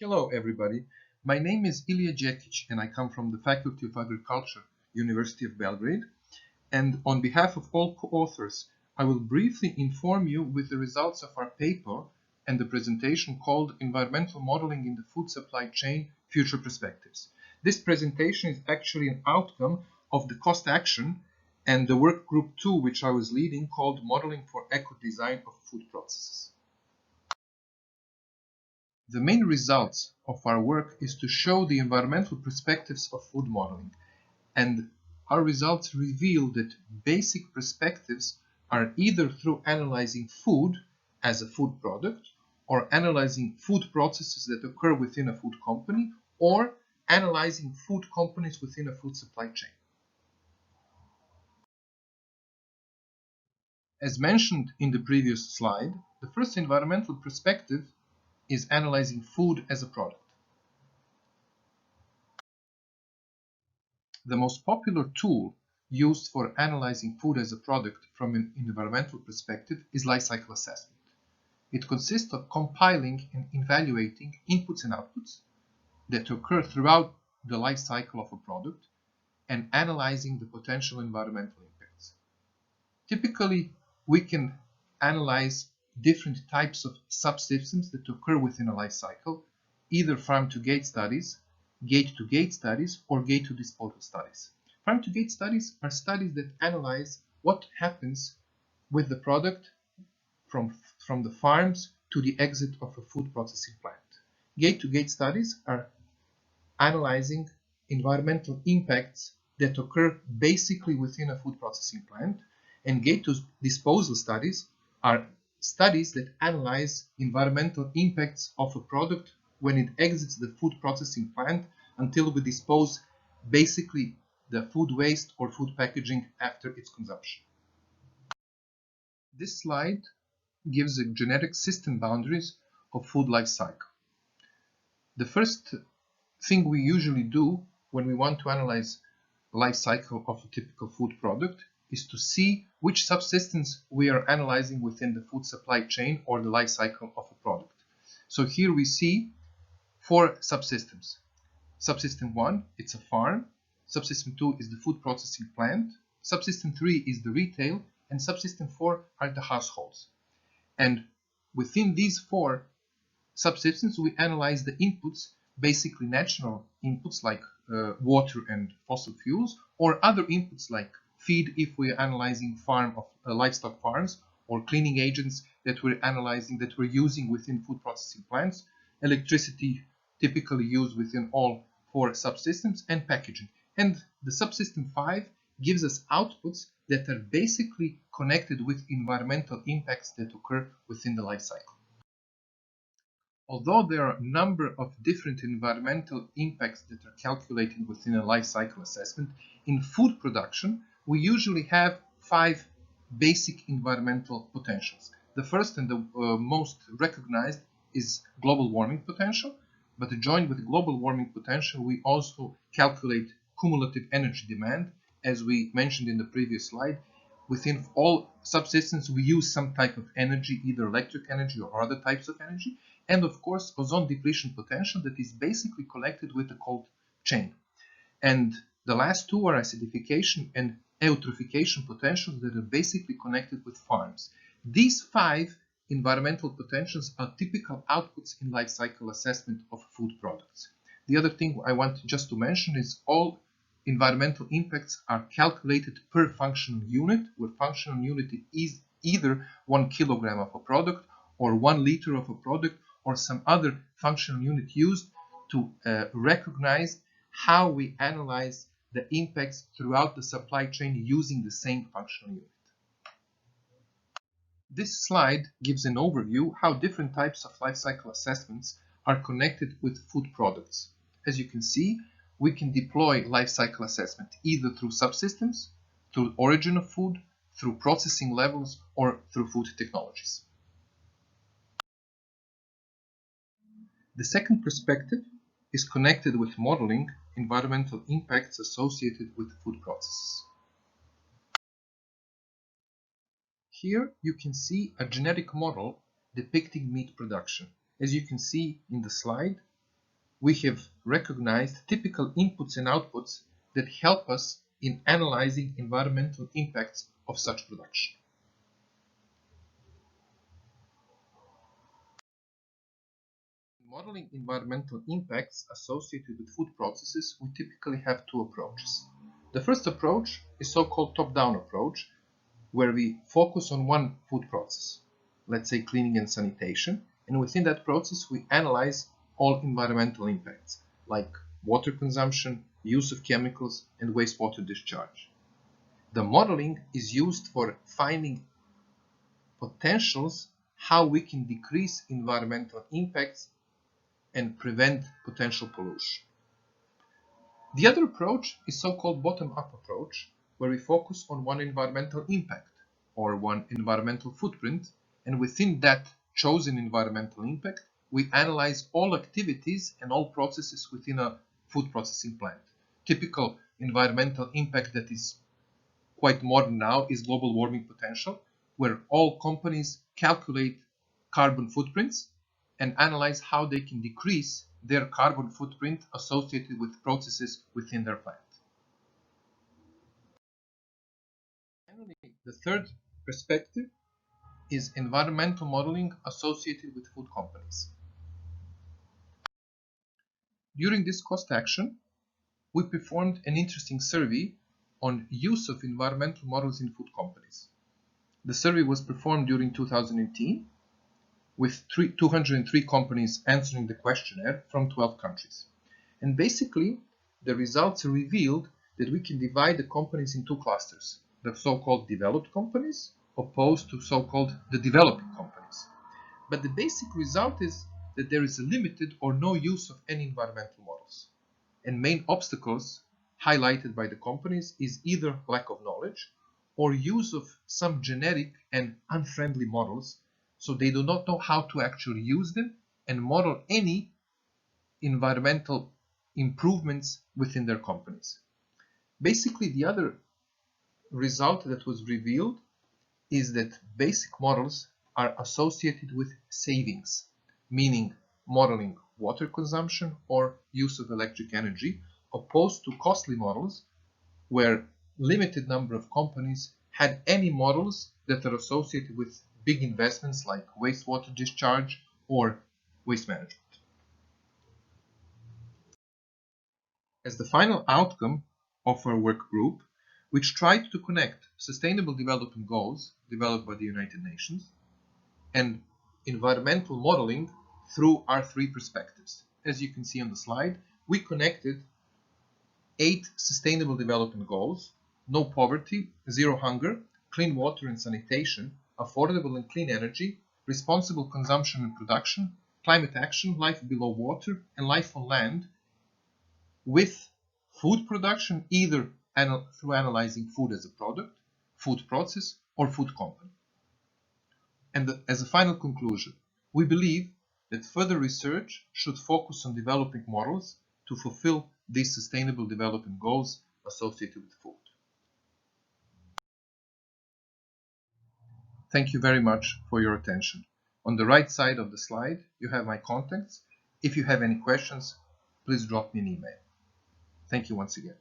Hello everybody, my name is Ilija Djekic and I come from the Faculty of Agriculture, University of Belgrade, and on behalf of all co-authors, I will briefly inform you with the results of our paper and the presentation called Environmental Modeling in the Food Supply Chain Future Perspectives. This presentation is actually an outcome of the cost action and the work group 2 which I was leading called Modeling for Eco-Design of Food Processes. The main results of our work is to show the environmental perspectives of food modeling, and our results reveal that basic perspectives are either through analyzing food as a food product, or analyzing food processes that occur within a food company, or analyzing food companies within a food supply chain. As mentioned in the previous slide, the first environmental perspective is analyzing food as a product. The most popular tool used for analyzing food as a product from an environmental perspective is life cycle assessment. It consists of compiling and evaluating inputs and outputs that occur throughout the life cycle of a product and analyzing the potential environmental impacts. Typically, we can analyze different types of subsystems that occur within a life cycle, either farm-to-gate studies, gate-to-gate studies, or gate-to-disposal studies. Farm-to-gate studies are studies that analyze what happens with the product from the farms to the exit of a food processing plant. Gate-to-gate studies are analyzing environmental impacts that occur basically within a food processing plant, and gate-to-disposal studies are studies that analyze environmental impacts of a product when it exits the food processing plant until we dispose basically the food waste or food packaging after its consumption. This slide gives the genetic system boundaries of food life cycle. The first thing we usually do when we want to analyze the life cycle of a typical food product is to see which subsystems we are analyzing within the food supply chain or the life cycle of a product. So here we see 4 subsystems. Subsystem 1, it's a farm. Subsystem 2 is the food processing plant. Subsystem 3 is the retail. And subsystem 4 are the households. And within these 4 subsystems, we analyze the inputs, basically natural inputs like water and fossil fuels, or other inputs like feed if we're analyzing livestock farms, or cleaning agents that we're analyzing, that we're using within food processing plants, electricity typically used within all 4 subsystems, and packaging. And the subsystem 5 gives us outputs that are basically connected with environmental impacts that occur within the life cycle. Although there are a number of different environmental impacts that are calculated within a life cycle assessment, in food production, we usually have 5 basic environmental potentials. The first and the most recognized is global warming potential, but joined with global warming potential, we also calculate cumulative energy demand. As we mentioned in the previous slide, within all subsystems, we use some type of energy, either electric energy or other types of energy, and of course, ozone depletion potential that is basically collected with the cold chain. And the last 2 are acidification and eutrophication potentials that are basically connected with farms. These 5 environmental potentials are typical outputs in life cycle assessment of food products. The other thing I want just to mention is all environmental impacts are calculated per functional unit, where functional unit is either 1 kilogram of a product or 1 liter of a product or some other functional unit used to recognize how we analyze the impacts throughout the supply chain using the same functional unit. This slide gives an overview how different types of life cycle assessments are connected with food products. As you can see, we can deploy life cycle assessment either through subsystems, through origin of food, through processing levels, or through food technologies. The second perspective is connected with modeling environmental impacts associated with food processes. Here you can see a genetic model depicting meat production. As you can see in the slide, we have recognized typical inputs and outputs that help us in analyzing environmental impacts of such production. In modeling environmental impacts associated with food processes, we typically have two approaches. The first approach is so-called top-down approach, where we focus on one food process, let's say cleaning and sanitation, and within that process we analyze all environmental impacts like water consumption, use of chemicals, and wastewater discharge. The modeling is used for finding potentials how we can decrease environmental impacts and prevent potential pollution. The other approach is so-called bottom-up approach, where we focus on one environmental impact or one environmental footprint, and within that chosen environmental impact, we analyze all activities and all processes within a food processing plant. Typical environmental impact that is quite modern now is global warming potential, where all companies calculate carbon footprints and analyze how they can decrease their carbon footprint associated with processes within their plant. Finally, the third perspective is environmental modeling associated with food companies. During this cost action, we performed an interesting survey on use of environmental models in food companies. The survey was performed during 2018 with 203 companies answering the questionnaire from 12 countries. And basically, the results revealed that we can divide the companies in two clusters, the so-called developed companies opposed to so-called the developing companies. But the basic result is that there is a limited or no use of any environmental models. And main obstacles highlighted by the companies is either lack of knowledge or use of some generic and unfriendly models, so they do not know how to actually use them and model any environmental improvements within their companies. Basically, the other result that was revealed is that basic models are associated with savings, meaning modeling water consumption or use of electric energy, opposed to costly models where limited number of companies had any models that are associated with big investments like wastewater discharge or waste management. As the final outcome of our work group, which tried to connect Sustainable Development Goals developed by the United Nations and environmental modeling through our three perspectives. As you can see on the slide, we connected 8 Sustainable Development Goals: no poverty, zero hunger, clean water and sanitation, affordable and clean energy, responsible consumption and production, climate action, life below water, and life on land, with food production either through analyzing food as a product, food process, or food company. And as a final conclusion, we believe that further research should focus on developing models to fulfill these Sustainable Development Goals associated with food. Thank you very much for your attention. On the right side of the slide, you have my contacts. If you have any questions, please drop me an email. Thank you once again.